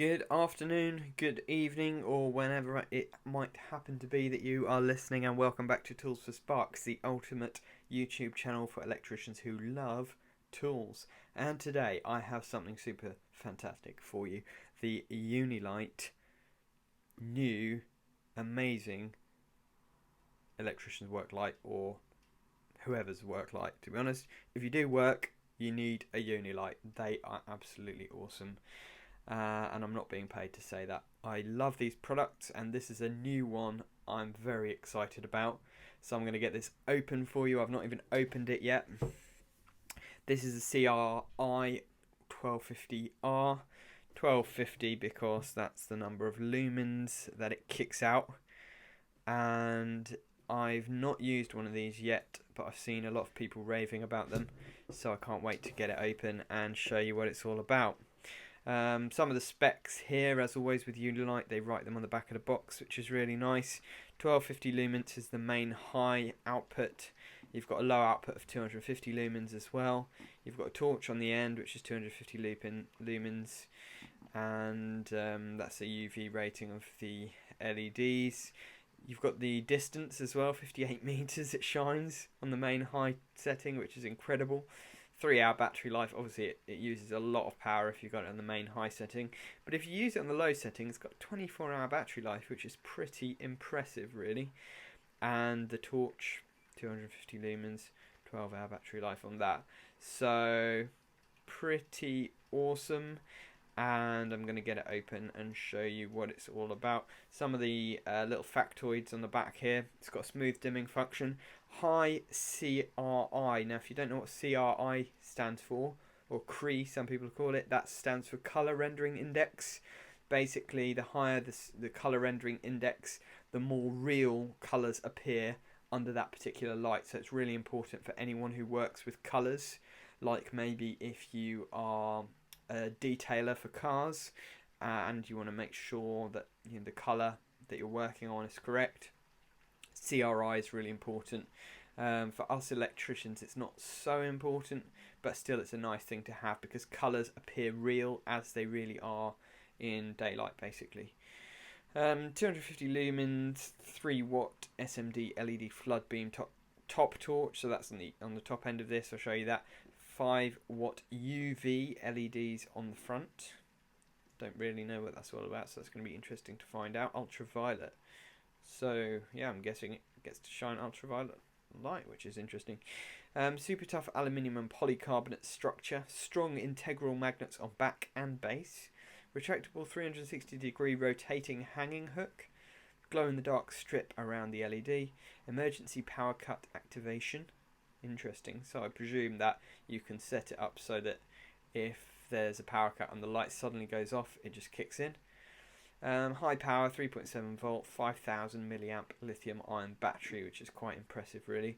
Good afternoon, good evening, or whenever it might happen to be that you are listening, and welcome back to Tools for Sparks, the ultimate YouTube channel for electricians who love tools. And today I have something super fantastic for you, the Unilite new amazing electrician's work light, or whoever's work light. To be honest, if you do work, you need a Unilite. They are absolutely awesome. And I'm not being paid to say that. I love these products, and this is a new one I'm very excited about. So I'm going to get this open for you. I've not even opened it yet. This is a CRI-1250R. 1250 because that's the number of lumens that it kicks out. And I've not used one of these yet, but I've seen a lot of people raving about them. So I can't wait to get it open and show you what it's all about. Some of the specs here, as always with Unilite, they write them on the back of the box, which is really nice. 1250 lumens is the main high output. You've got a low output of 250 lumens as well. You've got a torch on the end, which is 250 lumens, and that's a UV rating of the LEDs. You've got the distance as well, 58 meters it shines on the main high setting, which is incredible. 3-hour battery life. Obviously it uses a lot of power if you've got it on the main high setting, but if you use it on the low setting, it's got 24-hour battery life, which is pretty impressive really. And the torch, 250 lumens, 12-hour battery life on that, so pretty awesome. And I'm going to get it open and show you what it's all about. Some of the little factoids on the back here. It's got a smooth dimming function. High CRI. Now, if you don't know what CRI stands for, or CRI some people call it, that stands for Color Rendering Index. Basically, the higher the color rendering index, the more real colors appear under that particular light. So it's really important for anyone who works with colors, like maybe if you are a detailer for cars and you want to make sure that the color that you're working on is correct. CRI is really important. For us electricians it's not so important, but still it's a nice thing to have because colors appear real as they really are in daylight basically. 250 lumens, 3-watt SMD LED flood beam top torch, so that's on the top end of this. I'll show you that. 5-watt UV LEDs on the front. Don't really know what that's all about, so it's going to be interesting to find out. Ultraviolet. So yeah, I'm guessing it gets to shine ultraviolet light, which is interesting. Super tough aluminium and polycarbonate structure. Strong integral magnets on back and base. Retractable 360-degree rotating hanging hook. Glow-in-the-dark strip around the LED. Emergency power cut activation. Interesting. So I presume that you can set it up so that if there's a power cut and the light suddenly goes off, it just kicks in. High power, 3.7 volt, 5000 milliamp lithium ion battery, which is quite impressive really.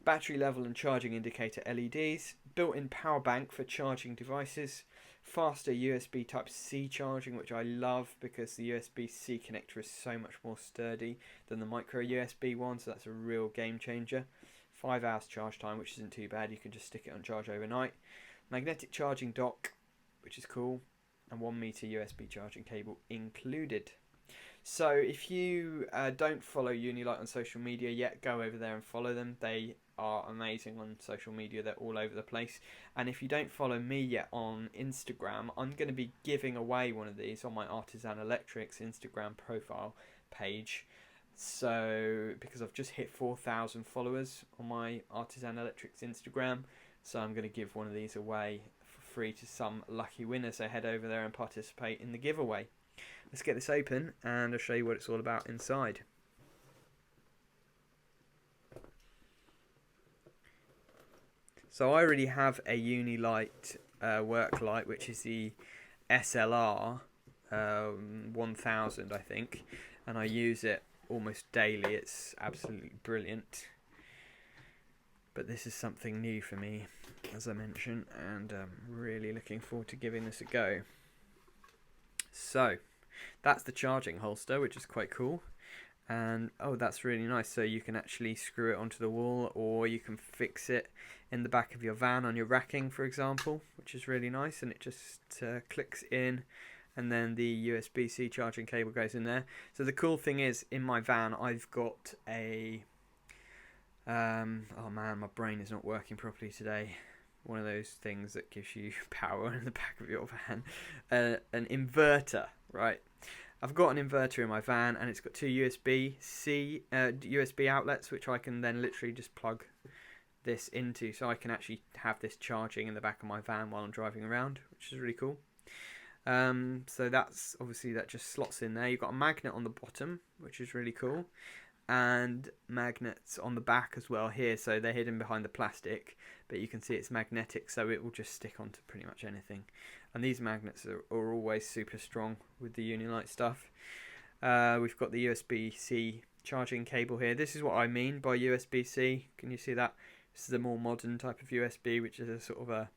Battery level and charging indicator LEDs. Built-in power bank for charging devices. Faster USB Type-C charging, which I love because the USB-C connector is so much more sturdy than the micro USB one, so that's a real game changer. 5 hours charge time, which isn't too bad. You can just stick it on charge overnight. Magnetic charging dock, which is cool, and 1 meter USB charging cable included. So if you don't follow Unilite on social media yet, go over there and follow them. They are amazing on social media. They're all over the place. And if you don't follow me yet on Instagram, I'm going to be giving away one of these on my Artisan Electrics Instagram profile page. So because I've just hit 4,000 followers on my Artisan Electrics Instagram, so I'm going to give one of these away for free to some lucky winners. So head over there and participate in the giveaway. Let's get this open and I'll show you what it's all about inside. So I already have a Unilite work light, which is the SLR 1000 I think, and I use it almost daily. It's absolutely brilliant, but this is something new for me, as I mentioned, and I'm really looking forward to giving this a go. So that's the charging holster, which is quite cool, and oh, that's really nice. So you can actually screw it onto the wall, or you can fix it in the back of your van on your racking, for example, which is really nice, and it just clicks in and then the USB-C charging cable goes in there. So the cool thing is, in my van, I've got a oh man, my brain is not working properly today. One of those things that gives you power in the back of your van. An inverter, right? I've got an inverter in my van, and it's got two USB outlets, which I can then literally just plug this into, so I can actually have this charging in the back of my van while I'm driving around, which is really cool. So that's obviously, that just slots in there. You've got a magnet on the bottom, which is really cool, and magnets on the back as well here, so they're hidden behind the plastic, but you can see it's magnetic, so it will just stick onto pretty much anything. And these magnets are always super strong with the Unilite stuff. We've got the USB-C charging cable here. This is what I mean by USB-C. Can you see that? This is a more modern type of USB, which is a sort of a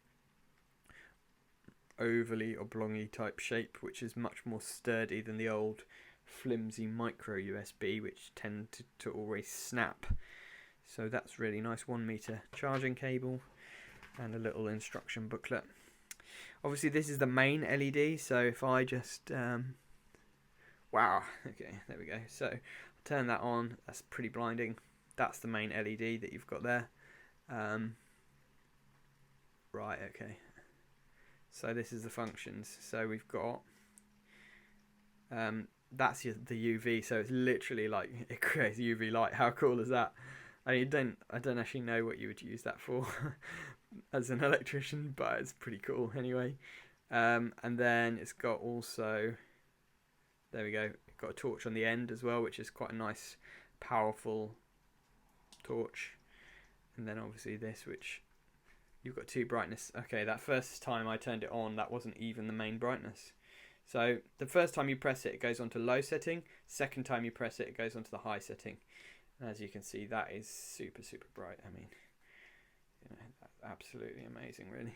overly oblongy type shape, which is much more sturdy than the old flimsy micro USB, which tend to always snap. So that's really nice. 1 meter charging cable and a little instruction booklet. Obviously this is the main LED, so if I just wow, okay, there we go. So I'll turn that on. That's pretty blinding. That's the main LED that you've got there. Right, okay, so this is the functions. So we've got that's the UV, so it's literally like it creates UV light. How cool is that? I don't actually know what you would use that for as an electrician, but it's pretty cool anyway. And then it's got also, there we go, it's got a torch on the end as well, which is quite a nice powerful torch. And then obviously this, which you've got two brightness. Okay, that first time I turned it on, that wasn't even the main brightness. So the first time you press it, it goes onto low setting. Second time you press it, it goes onto the high setting. And as you can see, that is super, super bright. I mean, you know, that's absolutely amazing, really.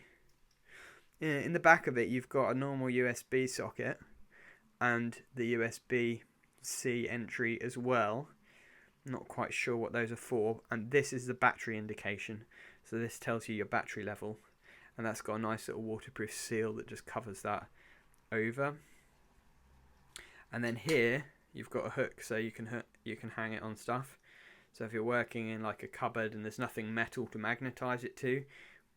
In the back of it, you've got a normal USB socket and the USB-C entry as well. Not quite sure what those are for. And this is the battery indication. So this tells you your battery level. And that's got a nice little waterproof seal that just covers that over. And then here you've got a hook, so you can hang it on stuff. So if you're working in like a cupboard and there's nothing metal to magnetize it to,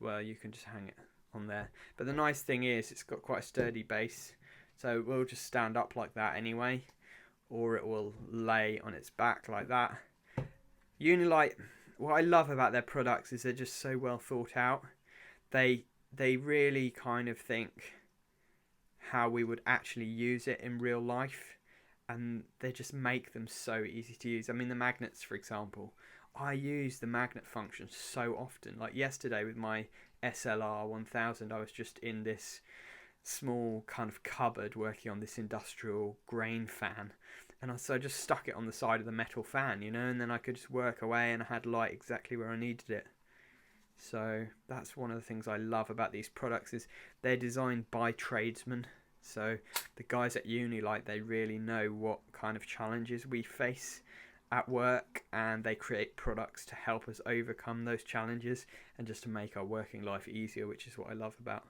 well, you can just hang it on there. But the nice thing is it's got quite a sturdy base, so it will just stand up like that anyway, or it will lay on its back like that. Unilite, what I love about their products is they're just so well thought out. They really kind of think how we would actually use it in real life, and they just make them so easy to use. I mean, the magnets, for example, I use the magnet function so often. Like yesterday with my SLR-1000, I was just in this small kind of cupboard working on this industrial grain fan, and so I just stuck it on the side of the metal fan, you know, and then I could just work away and I had light exactly where I needed it. So that's one of the things I love about these products, is they're designed by tradesmen. So the guys at Unilite, they really know what kind of challenges we face at work, and they create products to help us overcome those challenges and just to make our working life easier, which is what I love about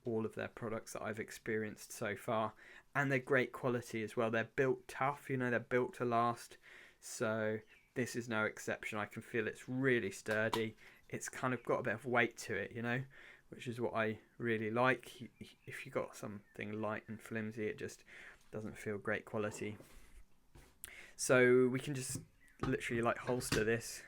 all of their products that I've experienced so far. And they're great quality as well. They're built tough, you know, they're built to last. So this is no exception. I can feel it's really sturdy. It's kind of got a bit of weight to it, you know, which is what I really like. If you got something light and flimsy, it just doesn't feel great quality. So we can just literally like holster this,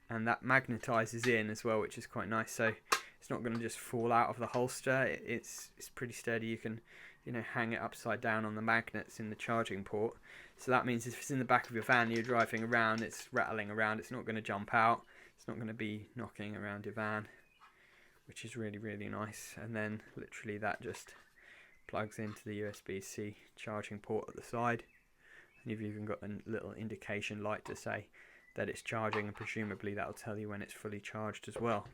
and that magnetizes in as well, which is quite nice. So it's not going to just fall out of the holster. It's pretty sturdy. You can, you know, hang it upside down on the magnets in the charging port. So that means if it's in the back of your van, you're driving around, it's rattling around, it's not going to jump out. It's not going to be knocking around your van, which is really, really nice. And then literally that just plugs into the USB-C charging port at the side. And you've even got a little indication light to say that it's charging, and presumably that'll tell you when it's fully charged as well.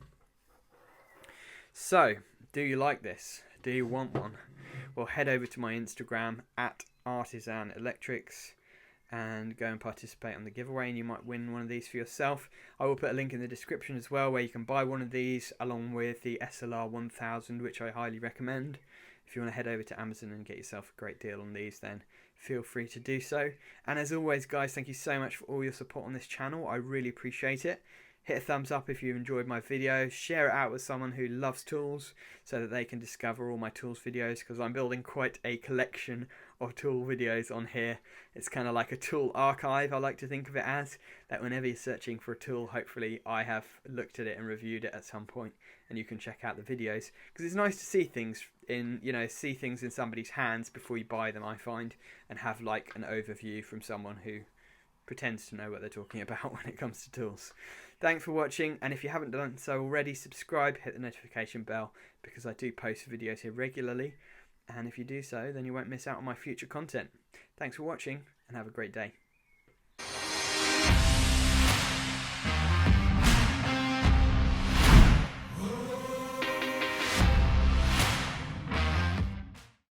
So, do you like this? Do you want one? Well, head over to my Instagram at Artisan Electrics and go and participate on the giveaway, and you might win one of these for yourself. I will put a link in the description as well where you can buy one of these along with the SLR-1000, which I highly recommend if you want to head over to Amazon and get yourself a great deal on these, then feel free to do so. And as always, guys, thank you so much for all your support on this channel. I really appreciate it. Hit a thumbs up if you enjoyed my video. Share it out with someone who loves tools so that they can discover all my tools videos, because I'm building quite a collection of tool videos on here. It's kind of like a tool archive, I like to think of it as, that whenever you're searching for a tool, hopefully I have looked at it and reviewed it at some point, and you can check out the videos, because it's nice to see things in, see things in somebody's hands before you buy them, I find, and have like an overview from someone who pretends to know what they're talking about when it comes to tools. Thanks for watching, and if you haven't done so already, subscribe, hit the notification bell, because I do post videos here regularly, and if you do so, then you won't miss out on my future content. Thanks for watching, and have a great day.